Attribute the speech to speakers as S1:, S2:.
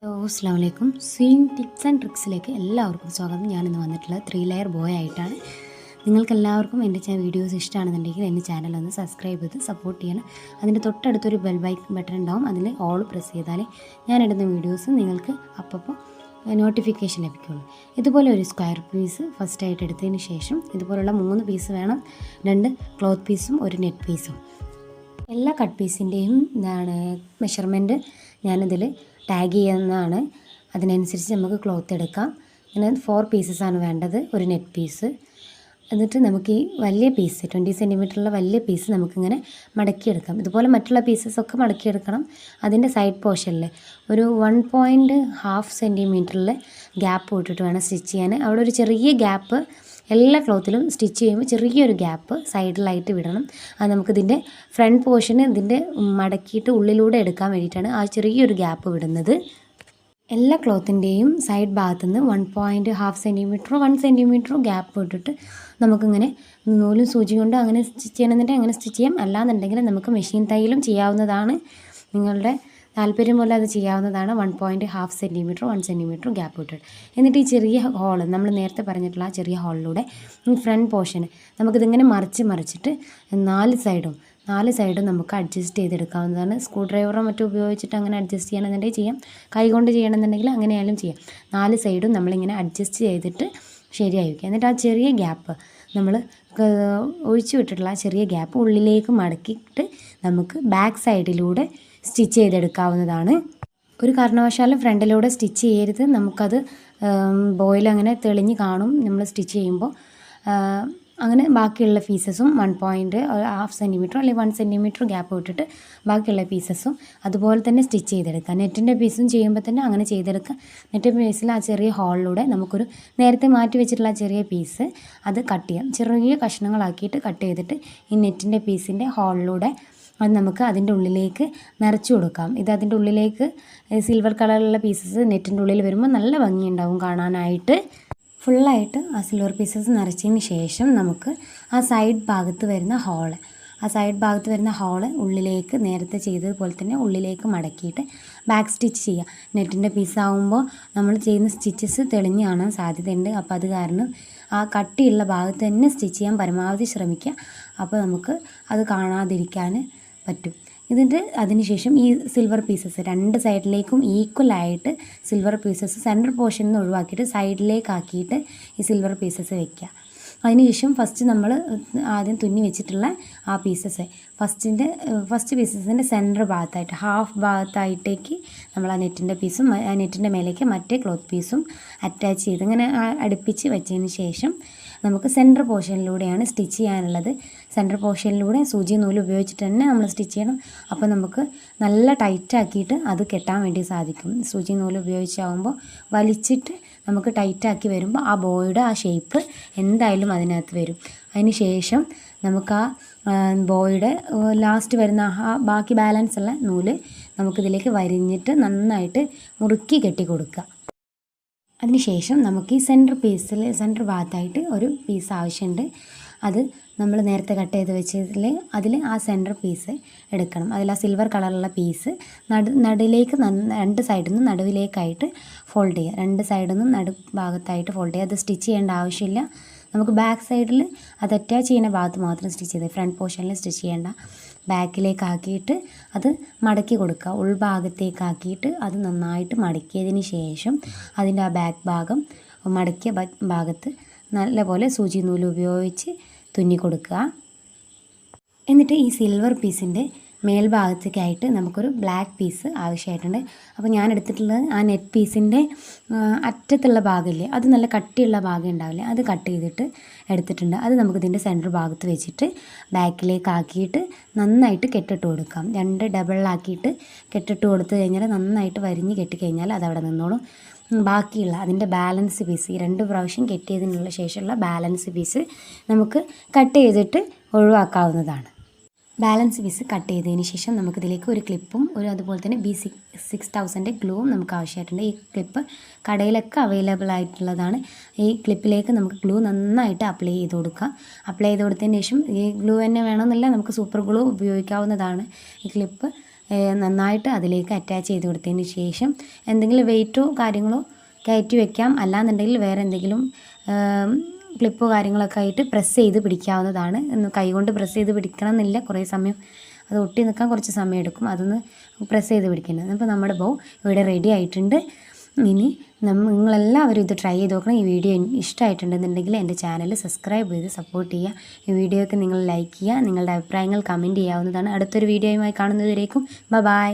S1: അസ്സലാമു അലൈക്കും. Swing tips and ട്രിക്സിലേക്ക് എല്ലാവർക്കും സ്വാഗതം. ഞാനിന്ന് വന്നിട്ടുള്ളത് 3 ലെയർ ബോയ് ആയിട്ടാണ്. നിങ്ങൾക്കെല്ലാവർക്കും എൻ്റെ വീഡിയോസ് ഇഷ്ടമാണെന്നുണ്ടെങ്കിൽ എൻ്റെ ചാനൽ ഒന്ന് സബ്സ്ക്രൈബ് ചെയ്ത് സപ്പോർട്ട് ചെയ്യണം. അതിൻ്റെ തൊട്ടടുത്തൊരു ബെൽ ബട്ടൺ ഉണ്ടാവും, അതിൽ ഓൾ പ്രസ് ചെയ്താൽ ഞാനിടുന്ന വീഡിയോസ് നിങ്ങൾക്ക് അപ്പോൾ നോട്ടിഫിക്കേഷൻ ലഭിക്കുള്ളൂ. ഇതുപോലെ ഒരു സ്ക്വയർ പീസ് ഫസ്റ്റായിട്ട് എടുത്തതിന് ശേഷം ഇതുപോലുള്ള 3 പീസ് വേണം. 2 ക്ലോത്ത് പീസും ഒരു നെറ്റ് പീസും. എല്ലാ കട്ട് പീസിൻ്റെയും മെഷർമെൻറ്റ് ഞാനിതിൽ ടാഗ് ചെയ്യുന്നതാണ്. അതിനനുസരിച്ച് നമുക്ക് ക്ലോത്ത് എടുക്കാം. ഇങ്ങനെ 4 പീസസാണ് വേണ്ടത്, ഒരു നെറ്റ് പീസ്. എന്നിട്ട് നമുക്ക് ഈ വലിയ പീസ് 20 സെൻറ്റിമീറ്ററുള്ള വലിയ പീസ് നമുക്കിങ്ങനെ മടക്കിയെടുക്കാം. ഇതുപോലെ മറ്റുള്ള പീസസൊക്കെ മടക്കിയെടുക്കണം. അതിൻ്റെ സൈഡ് പോർഷനിൽ ഒരു 1.5 സെൻറ്റിമീറ്ററിൽ ഗ്യാപ്പ് വിട്ടിട്ട് വേണം സ്റ്റിച്ച് ചെയ്യാൻ. അവിടെ ഒരു ചെറിയ ഗ്യാപ്പ് എല്ലാ ക്ലോത്തിലും സ്റ്റിച്ച് ചെയ്യുമ്പോൾ ചെറിയൊരു ഗ്യാപ്പ് സൈഡിലായിട്ട് വിടണം. അത് നമുക്കിതിൻ്റെ ഫ്രണ്ട് പോർഷന് ഇതിൻ്റെ മടക്കിയിട്ട് ഉള്ളിലൂടെ എടുക്കാൻ വേണ്ടിയിട്ടാണ് ആ ചെറിയൊരു ഗ്യാപ്പ് വിടുന്നത്. എല്ലാ ക്ലോത്തിൻ്റെയും സൈഡ് ഭാഗത്തുനിന്ന് 1.5 സെൻറ്റിമീറ്ററോ 1 സെൻറ്റിമീറ്ററോ ഗ്യാപ്പ് ഇട്ടിട്ട് നമുക്കിങ്ങനെ നൂലും സൂചി കൊണ്ട് അങ്ങനെ സ്റ്റിച്ച് ചെയ്യണമെന്നുണ്ടെങ്കിൽ അങ്ങനെ സ്റ്റിച്ച് ചെയ്യാം. അല്ലാന്നുണ്ടെങ്കിൽ നമുക്ക് മെഷീൻ തയ്യലും ചെയ്യാവുന്നതാണ്. നിങ്ങളുടെ താല്പര്യം പോലെ അത് ചെയ്യാവുന്നതാണ്. 1.5 സെൻറ്റിമീറ്ററോ 1 സെൻറ്റിമീറ്ററോ ഗ്യാപ്പ് ഇട്ടിട്ട് എന്നിട്ട് ഈ ചെറിയ ഹോള് നമ്മൾ നേരത്തെ പറഞ്ഞിട്ടുള്ള ആ ചെറിയ ഹോളിലൂടെ ഫ്രണ്ട് പോർഷന് നമുക്കിതിങ്ങനെ മറിച്ചിട്ട് 4 സൈഡും നമുക്ക് അഡ്ജസ്റ്റ് ചെയ്തെടുക്കാവുന്നതാണ്. സ്ക്രൂ ഡ്രൈവറോ മറ്റോ ഉപയോഗിച്ചിട്ട് അങ്ങനെ അഡ്ജസ്റ്റ് ചെയ്യണമെന്നുണ്ടെങ്കിൽ ചെയ്യാം. കൈകൊണ്ട് ചെയ്യണമെന്നുണ്ടെങ്കിൽ അങ്ങനെയായാലും ചെയ്യാം. 4 സൈഡും നമ്മളിങ്ങനെ അഡ്ജസ്റ്റ് ചെയ്തിട്ട് ശരിയായി വയ്ക്കുക. എന്നിട്ട് ആ ചെറിയ ഗ്യാപ്പ് നമ്മൾ ഒഴിച്ചു വിട്ടിട്ടുള്ള ആ ചെറിയ ഗ്യാപ്പ് ഉള്ളിലേക്ക് മടക്കിയിട്ട് നമുക്ക് ബാക്ക് സൈഡിലൂടെ സ്റ്റിച്ച് ചെയ്തെടുക്കാവുന്നതാണ്. ഒരു കാരണവശാലും ഫ്രണ്ടിലൂടെ സ്റ്റിച്ച് ചെയ്യരുത്. നമുക്കത് ബോയിൽ അങ്ങനെ തെളിഞ്ഞ് കാണും നമ്മൾ സ്റ്റിച്ച് ചെയ്യുമ്പോൾ. അങ്ങനെ ബാക്കിയുള്ള പീസസും 1.5 സെൻറ്റിമീറ്റർ അല്ലെങ്കിൽ 1 സെൻറ്റിമീറ്റർ ഗ്യാപ്പ് വിട്ടിട്ട് ബാക്കിയുള്ള പീസസും അതുപോലെ തന്നെ സ്റ്റിച്ച് ചെയ്തെടുക്കുക. നെറ്റിൻ്റെ പീസും ചെയ്യുമ്പോൾ തന്നെ അങ്ങനെ ചെയ്തെടുക്കുക. നെറ്റ് പീസിൽ ആ ചെറിയ ഹോളിലൂടെ നമുക്കൊരു നേരത്തെ മാറ്റി വെച്ചിട്ടുള്ള ആ ചെറിയ പീസ് അത് കട്ട് ചെയ്യാം. ചെറിയ കഷ്ണങ്ങളാക്കിയിട്ട് കട്ട് ചെയ്തിട്ട് ഈ നെറ്റിൻ്റെ പീസിൻ്റെ ഹോളിലൂടെ അത് നമുക്ക് അതിൻ്റെ ഉള്ളിലേക്ക് നിറച്ച് കൊടുക്കാം. ഇത് അതിൻ്റെ ഉള്ളിലേക്ക് സിൽവർ കളറിലുള്ള പീസസ് നെറ്റിൻ്റെ ഉള്ളിൽ വരുമ്പോൾ നല്ല ഭംഗിയുണ്ടാവും കാണാനായിട്ട്. ഫുള്ളായിട്ട് ആ സിൽവർ പീസസ് നിറച്ചതിന് ശേഷം നമുക്ക് ആ സൈഡ് ഭാഗത്ത് വരുന്ന ഹോള് ഉള്ളിലേക്ക് നേരത്തെ ചെയ്തതുപോലെ തന്നെ ഉള്ളിലേക്ക് മടക്കിയിട്ട് ബാക്ക് സ്റ്റിച്ച് ചെയ്യുക. നെറ്റിൻ്റെ പീസാകുമ്പോൾ നമ്മൾ ചെയ്യുന്ന സ്റ്റിച്ചസ് തെളിഞ്ഞ് കാണാൻ സാധ്യതയുണ്ട്. അപ്പോൾ അത് കാരണം ആ കട്ടിയുള്ള ഭാഗത്ത് തന്നെ സ്റ്റിച്ച് ചെയ്യാൻ പരമാവധി ശ്രമിക്കുക. അപ്പോൾ നമുക്ക് അത് കാണാതിരിക്കാൻ പറ്റും. അതിനുശേഷം ഈ സിൽവർ പീസസ് 2 സൈഡിലേക്കും ഈക്വലായിട്ട് സിൽവർ പീസസ് സെൻറ്റർ പോർഷനിൽ നിന്ന് ഒഴിവാക്കിയിട്ട് സൈഡിലേക്കാക്കിയിട്ട് ഈ സിൽവർ പീസസ് വയ്ക്കുക. അതിനുശേഷം ഫസ്റ്റ് നമ്മൾ ആദ്യം തുന്നി വെച്ചിട്ടുള്ള ആ പീസസ് ഫസ്റ്റ് പീസസിൻ്റെ സെൻറ്റർ ഭാഗത്തായിട്ട് ഹാഫ് ഭാഗത്തായിട്ടേക്ക് നമ്മൾ ആ നെറ്റിൻ്റെ പീസും ആ നെറ്റിൻ്റെ മേലേക്ക് മറ്റേ ക്ലോത്ത് പീസും അറ്റാച്ച് ചെയ്ത് ഇങ്ങനെ അടുപ്പിച്ച് വെച്ചതിന് ശേഷം നമുക്ക് സെൻറ്റർ പോർഷനിലൂടെയാണ് സ്റ്റിച്ച് ചെയ്യാനുള്ളത്. സെൻറ്റർ പോർഷനിലൂടെ സൂചി നൂല് ഉപയോഗിച്ചിട്ട് തന്നെ നമ്മൾ സ്റ്റിച്ച് ചെയ്യണം. അപ്പോൾ നമുക്ക് നല്ല ടൈറ്റാക്കിയിട്ട് അത് കെട്ടാൻ വേണ്ടി സാധിക്കും. സൂചി നൂല് ഉപയോഗിച്ചാകുമ്പോൾ വലിച്ചിട്ട് നമുക്ക് ടൈറ്റാക്കി വരുമ്പോൾ ആ ബോയുടെ ആ ഷേപ്പ് എന്തായാലും അതിനകത്ത് വരും. അതിന് ശേഷം നമുക്ക് ആ ബോയുടെ ലാസ്റ്റ് വരുന്ന ആ ബാക്കി ബാലൻസ് ഉള്ള നൂല് നമുക്കിതിലേക്ക് വരിഞ്ഞിട്ട് നന്നായിട്ട് മുറുക്കി കെട്ടി കൊടുക്കുക. അതിനുശേഷം നമുക്ക് ഈ സെൻറ്റർ ഭാഗത്തായിട്ട് ഒരു പീസ് ആവശ്യമുണ്ട്. അത് നമ്മൾ നേരത്തെ കട്ട് ചെയ്ത് വെച്ചതിൽ അതിൽ ആ സെൻറ്റർ പീസ് എടുക്കണം. അതിൽ ആ സിൽവർ കളറുള്ള പീസ് നടുവിലേക്ക് 2 സൈഡിൽ നിന്നും നടുവിലേക്കായിട്ട് ഫോൾഡ് ചെയ്യുക. 2 സൈഡിൽ നിന്നും ഭാഗത്തായിട്ട് ഫോൾഡ് ചെയ്യുക. അത് സ്റ്റിച്ച് ചെയ്യേണ്ട ആവശ്യമില്ല. നമുക്ക് ബാക്ക് സൈഡിൽ അത് അറ്റാച്ച് ചെയ്യുന്ന ഭാഗത്ത് മാത്രം സ്റ്റിച്ച് ചെയ്ത് ഫ്രണ്ട് പോർഷനിൽ സ്റ്റിച്ച് ചെയ്യേണ്ട. ബാക്കിലേക്കാക്കിയിട്ട് അത് മടക്കി കൊടുക്കുക. ഉൾഭാഗത്തേക്കാക്കിയിട്ട് അത് നന്നായിട്ട് മടക്കിയതിന് ശേഷം അതിൻ്റെ ആ ബാക്ക് ഭാഗം മടക്കിയ ഭാഗത്ത് നല്ലപോലെ സൂചി നൂല് ഉപയോഗിച്ച് തുന്നി കൊടുക്കുക. എന്നിട്ട് ഈ സിൽവർ പീസിൻ്റെ മേൽഭാഗത്തേക്കായിട്ട് നമുക്കൊരു ബ്ലാക്ക് പീസ് ആവശ്യമായിട്ടുണ്ട്. അപ്പോൾ ഞാൻ എടുത്തിട്ടുള്ളത് ആ നെറ്റ് പീസിൻ്റെ അറ്റത്തുള്ള ഭാഗമില്ലേ, അത് നല്ല കട്ടിയുള്ള ഭാഗം ഉണ്ടാവില്ലേ, അത് കട്ട് ചെയ്തിട്ട് എടുത്തിട്ടുണ്ട്. അത് നമുക്കിതിൻ്റെ സെൻറ്റർ ഭാഗത്ത് വെച്ചിട്ട് ബാക്കിലേക്കാക്കിയിട്ട് നന്നായിട്ട് കെട്ടിട്ട് കൊടുക്കാം. 2 ഡബിളാക്കിയിട്ട് കെട്ടിട്ട് കൊടുത്തു കഴിഞ്ഞാൽ നന്നായിട്ട് വരിഞ്ഞ് കെട്ടിക്കഴിഞ്ഞാൽ അതവിടെ നിന്നോളും. ബാക്കിയുള്ള അതിൻ്റെ ബാലൻസ് പീസ് ഈ 2 പ്രാവശ്യം കെട്ടിയതിനുള്ള ശേഷമുള്ള ബാലൻസ് പീസ് നമുക്ക് കട്ട് ചെയ്തിട്ട് ഒഴിവാക്കാവുന്നതാണ്. ബാലൻസ് പീസ് കട്ട് ചെയ്തതിന് ശേഷം നമുക്കിതിലേക്ക് ഒരു ക്ലിപ്പും അതുപോലെ തന്നെ B6000 ഗ്ലൂവും നമുക്ക് ആവശ്യമായിട്ടുണ്ട്. ഈ ക്ലിപ്പ് കടയിലൊക്കെ അവൈലബിൾ ആയിട്ടുള്ളതാണ്. ഈ ക്ലിപ്പിലേക്ക് നമുക്ക് ഗ്ലൂ നന്നായിട്ട് അപ്ലൈ ചെയ്ത് കൊടുക്കാം. അപ്ലൈ ചെയ്ത് കൊടുത്തതിന് ശേഷം ഈ ഗ്ലൂ തന്നെ വേണമെന്നില്ല, നമുക്ക് സൂപ്പർ ഗ്ലൂ ഉപയോഗിക്കാവുന്നതാണ്. ഈ ക്ലിപ്പ് നന്നായിട്ട് അതിലേക്ക് അറ്റാച്ച് ചെയ്ത് കൊടുത്തതിന് ശേഷം എന്തെങ്കിലും വെയിറ്റോ കാര്യങ്ങളോ കയറ്റി വെക്കാം. അല്ലാന്നുണ്ടെങ്കിൽ വേറെ എന്തെങ്കിലും ക്ലിപ്പോ കാര്യങ്ങളൊക്കെ ആയിട്ട് പ്രസ് ചെയ്ത് പിടിക്കാവുന്നതാണ്. കൈകൊണ്ട് പ്രസ് ചെയ്ത് പിടിക്കണം എന്നില്ല, കുറേ സമയം അത് ഒട്ടി നിൽക്കാൻ കുറച്ച് സമയം എടുക്കും. അതൊന്ന് പ്രസ് ചെയ്ത് പിടിക്കുന്നത്. അപ്പോൾ നമ്മുടെ ബോ ഇവിടെ റെഡി ആയിട്ടുണ്ട്. ഇനി നിങ്ങളെല്ലാവരും ഇത് ട്രൈ ചെയ്ത് നോക്കണം. ഈ വീഡിയോ ഇഷ്ടമായിട്ടുണ്ടെന്നുണ്ടെങ്കിൽ എൻ്റെ ചാനൽ സബ്സ്ക്രൈബ് ചെയ്ത് സപ്പോർട്ട് ചെയ്യുക. ഈ വീഡിയോയ്ക്ക് നിങ്ങൾ ലൈക്ക് ചെയ്യുക. നിങ്ങളുടെ അഭിപ്രായങ്ങൾ കമൻറ്റ് ചെയ്യാവുന്നതാണ്. അടുത്തൊരു വീഡിയോയുമായി കാണുന്നതുവരേക്കും ബൈ.